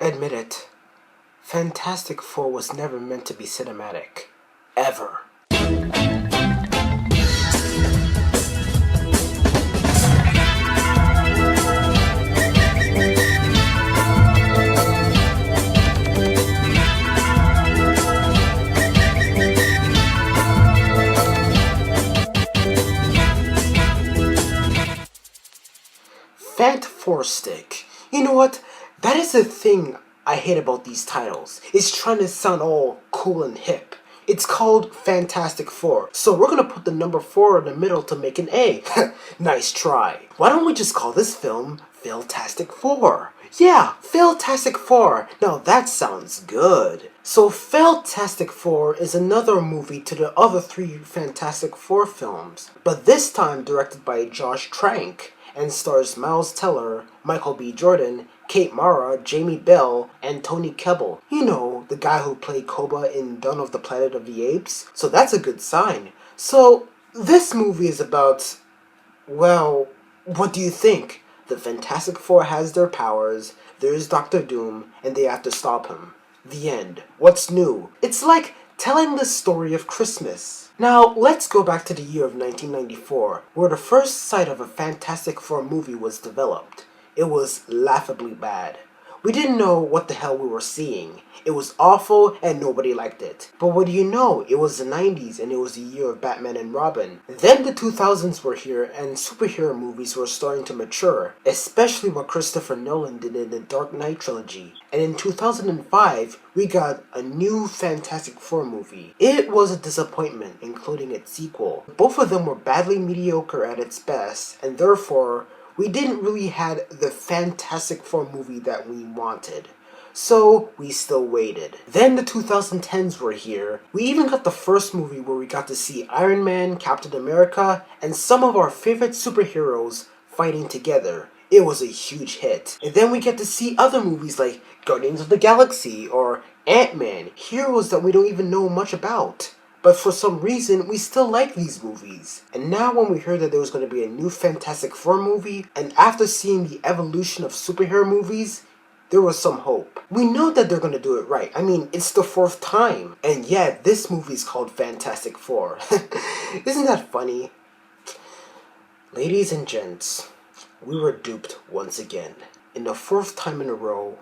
Admit it, Fantastic Four was never meant to be cinematic. Ever. Fantastic. You know what? That is the thing I hate about these titles. It's trying to sound all cool and hip. It's called Fantastic Four, so we're gonna put the number 4 in the middle to make an A. Nice try. Why don't we just call this film Fantastic Four? Yeah, Fantastic Four. Now that sounds good. So Fantastic Four is another movie to the other 3 Fantastic Four films, but this time directed by Josh Trank and stars Miles Teller, Michael B. Jordan, Kate Mara, Jamie Bell, and Tony Kebbell. You know, the guy who played Koba in Dawn of the Planet of the Apes. So that's a good sign. So, this movie is about, well, what do you think? The Fantastic Four has their powers, there's Doctor Doom, and they have to stop him. The end. What's new? It's like telling the story of Christmas. Now, let's go back to the year of 1994, where the first sight of a Fantastic Four movie was developed. It was laughably bad. We didn't know what the hell we were seeing. It was awful and nobody liked it. But what do you know? It was the 90s and it was the year of Batman and Robin. Then the 2000s were here and superhero movies were starting to mature, especially what Christopher Nolan did in the Dark Knight trilogy. And in 2005, we got a new Fantastic Four movie. It was a disappointment, including its sequel. Both of them were badly mediocre at its best, and therefore, we didn't really have the Fantastic Four movie that we wanted. So, we still waited. Then the 2010s were here. We even got the first movie where we got to see Iron Man, Captain America, and some of our favorite superheroes fighting together. It was a huge hit. And then we get to see other movies like Guardians of the Galaxy or Ant-Man, heroes that we don't even know much about. But for some reason, we still like these movies. And now when we heard that there was going to be a new Fantastic Four movie, and after seeing the evolution of superhero movies, there was some hope. We know that they're going to do it right. I mean, it's the 4th time. And yet, this movie is called Fantastic Four. Isn't that funny? Ladies and gents, we were duped once again. In the 4th time in a row,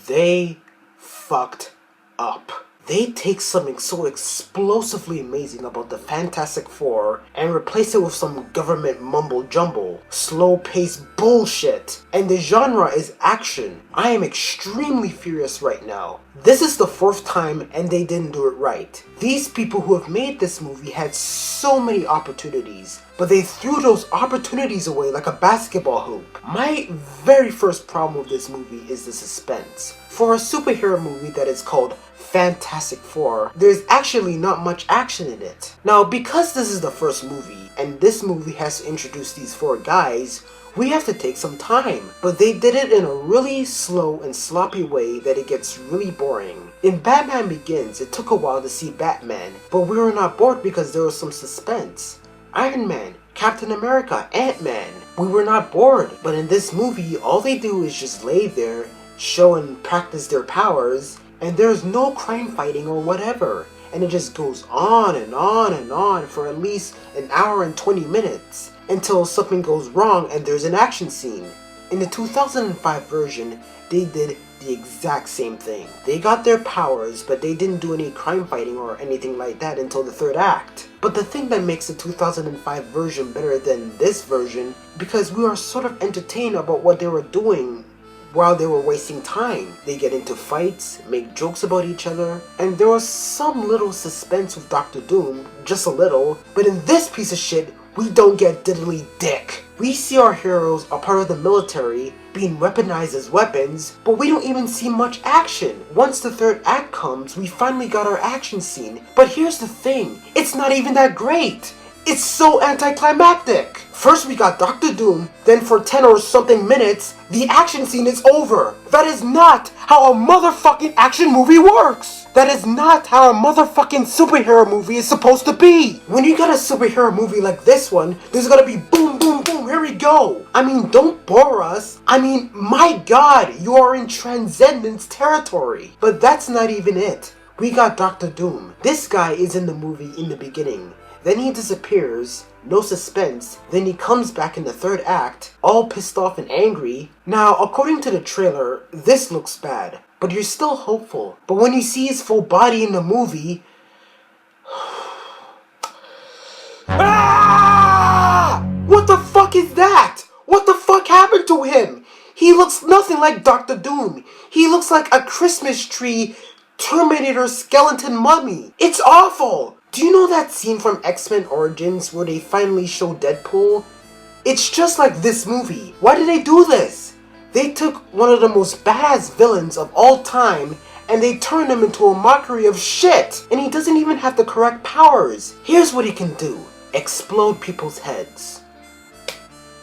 they fucked up. They take something so explosively amazing about the Fantastic Four and replace it with some government mumble-jumble, slow-paced bullshit. And the genre is action. I am extremely furious right now. This is the 4th time and they didn't do it right. These people who have made this movie had so many opportunities, but they threw those opportunities away like a basketball hoop. My very first problem with this movie is the suspense. For a superhero movie that is called Fantastic Four, there's actually not much action in it. Now, because this is the first movie, and this movie has to introduce these 4 guys, we have to take some time. But they did it in a really slow and sloppy way that it gets really boring. In Batman Begins, it took a while to see Batman, but we were not bored because there was some suspense. Iron Man, Captain America, Ant-Man, we were not bored. But in this movie, all they do is just lay there, show and practice their powers, and there's no crime fighting or whatever. And it just goes on and on and on for at least an hour and 20 minutes until something goes wrong and there's an action scene. In the 2005 version, they did the exact same thing. They got their powers, but they didn't do any crime fighting or anything like that until the 3rd act. But the thing that makes the 2005 version better than this version, because we are sort of entertained about what they were doing while they were wasting time. They get into fights, make jokes about each other, and there was some little suspense with Doctor Doom, just a little, but in this piece of shit, we don't get diddly dick. We see our heroes are part of the military, being weaponized as weapons, but we don't even see much action. Once the 3rd act comes, we finally got our action scene, but here's the thing, it's not even that great. It's so anticlimactic. First we got Doctor Doom, then for 10 or something minutes, the action scene is over. That is not how a motherfucking action movie works. That is not how a motherfucking superhero movie is supposed to be. When you got a superhero movie like this one, there's gonna be boom, boom, boom, here we we go. I mean, don't bore us. I mean, my God, you are in Transcendence territory. But that's not even it. We got Doctor Doom. This guy is in the movie in the beginning. Then he disappears, no suspense, then he comes back in the third act, all pissed off and angry. Now, according to the trailer, this looks bad, but you're still hopeful. But when you see his full body in the movie... Ah! What the fuck is that? What the fuck happened to him? He looks nothing like Doctor Doom. He looks like a Christmas tree Terminator skeleton mummy. It's awful! Do you know that scene from X-Men Origins where they finally show Deadpool? It's just like this movie. Why did they do this? They took one of the most badass villains of all time and they turned him into a mockery of shit. And he doesn't even have the correct powers. Here's what he can do. Explode people's heads.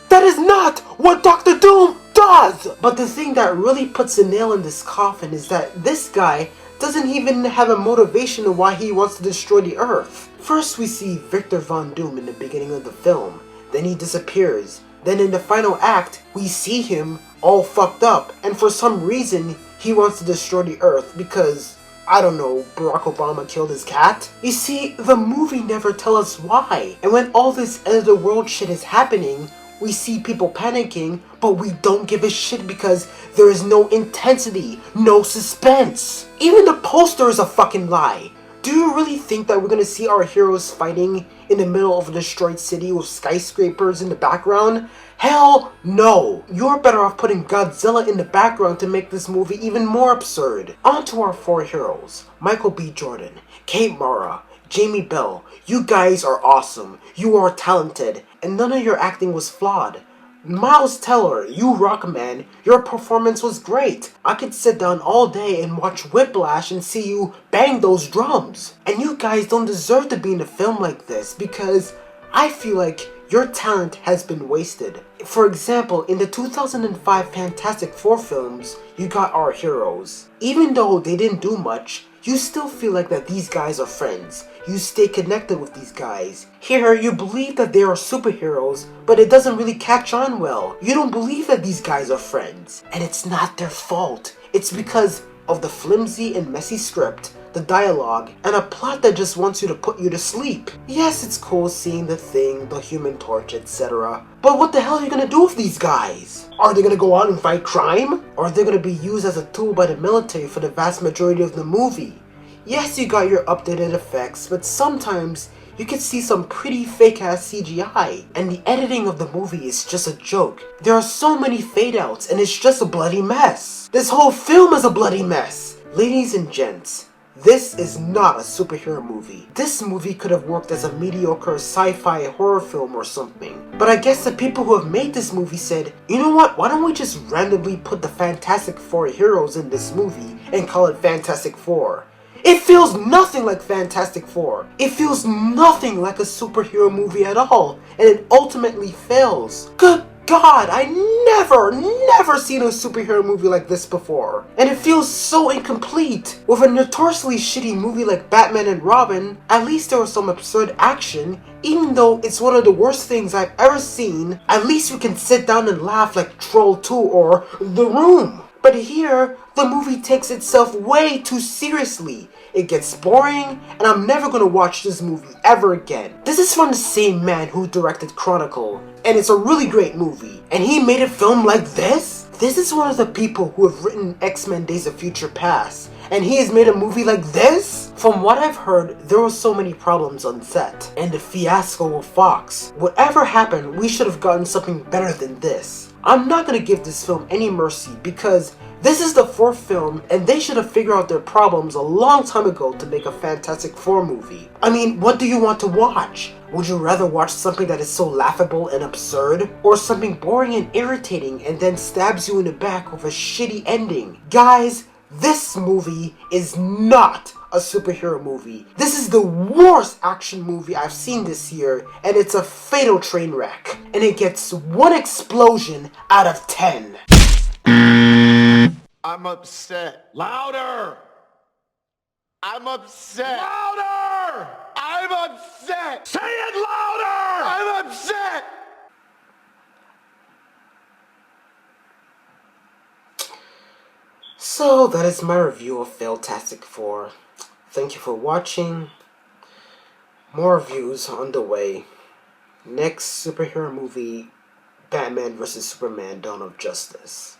That is not what Doctor Doom does! But the thing that really puts the nail in this coffin is that this guy doesn't even have a motivation of why he wants to destroy the Earth. First we see Victor Von Doom in the beginning of the film, then he disappears. Then in the final act, we see him all fucked up, and for some reason, he wants to destroy the Earth because, I don't know, Barack Obama killed his cat? You see, the movie never tells us why, and when all this end of the world shit is happening, we see people panicking, but we don't give a shit because there is no intensity, no suspense. Even the poster is a fucking lie. Do you really think that we're gonna see our heroes fighting in the middle of a destroyed city with skyscrapers in the background? Hell no! You're better off putting Godzilla in the background to make this movie even more absurd. On to our four heroes. Michael B. Jordan, Kate Mara, Jamie Bell. You guys are awesome. You are talented. And none of your acting was flawed. Miles Teller, you rock, man. Your performance was great. I could sit down all day and watch Whiplash and see you bang those drums. And you guys don't deserve to be in a film like this because I feel like your talent has been wasted. For example, in the 2005 Fantastic Four films, you got our heroes. Even though they didn't do much, you still feel like that these guys are friends. You stay connected with these guys. Here, you believe that they are superheroes, but it doesn't really catch on well. You don't believe that these guys are friends. And it's not their fault. It's because of the flimsy and messy script, the dialogue, and a plot that just wants you to put you to sleep. Yes, it's cool seeing the Thing, the Human Torch, etc. But what the hell are you gonna do with these guys? Are they gonna go out and fight crime? Or are they gonna be used as a tool by the military for the vast majority of the movie? Yes, you got your updated effects, but sometimes you can see some pretty fake-ass CGI, and the editing of the movie is just a joke. There are so many fade-outs, and it's just a bloody mess. This whole film is a bloody mess. Ladies and gents, this is not a superhero movie. This movie could have worked as a mediocre sci-fi horror film or something. But I guess the people who have made this movie said, you know what, why don't we just randomly put the Fantastic Four heroes in this movie and call it Fantastic Four? It feels nothing like Fantastic Four. It feels nothing like a superhero movie at all, and it ultimately fails. Good God, I never seen a superhero movie like this before. And it feels so incomplete. With a notoriously shitty movie like Batman and Robin, at least there was some absurd action. Even though it's one of the worst things I've ever seen, at least we can sit down and laugh like Troll 2 or The Room. But here, the movie takes itself way too seriously. It gets boring, and I'm never gonna watch this movie ever again. This is from the same man who directed Chronicle, and it's a really great movie. And he made a film like this? This is one of the people who have written X-Men Days of Future Past, and he has made a movie like this? From what I've heard, there were so many problems on set, and the fiasco with Fox. Whatever happened, we should have gotten something better than this. I'm not gonna give this film any mercy because this is the fourth film and they should have figured out their problems a long time ago to make a Fantastic Four movie. I mean, what do you want to watch? Would you rather watch something that is so laughable and absurd? Or something boring and irritating and then stabs you in the back with a shitty ending? Guys, this movie is not a superhero movie. This is the worst action movie I've seen this year, and it's a fatal train wreck. And it gets 1 explosion out of 10. I'm upset. Louder! I'm upset. Louder! I'm upset. Say it louder! I'm upset. So that is my review of Fantastic Four. Thank you for watching. More reviews on the way. Next superhero movie, Batman vs Superman: Dawn of Justice.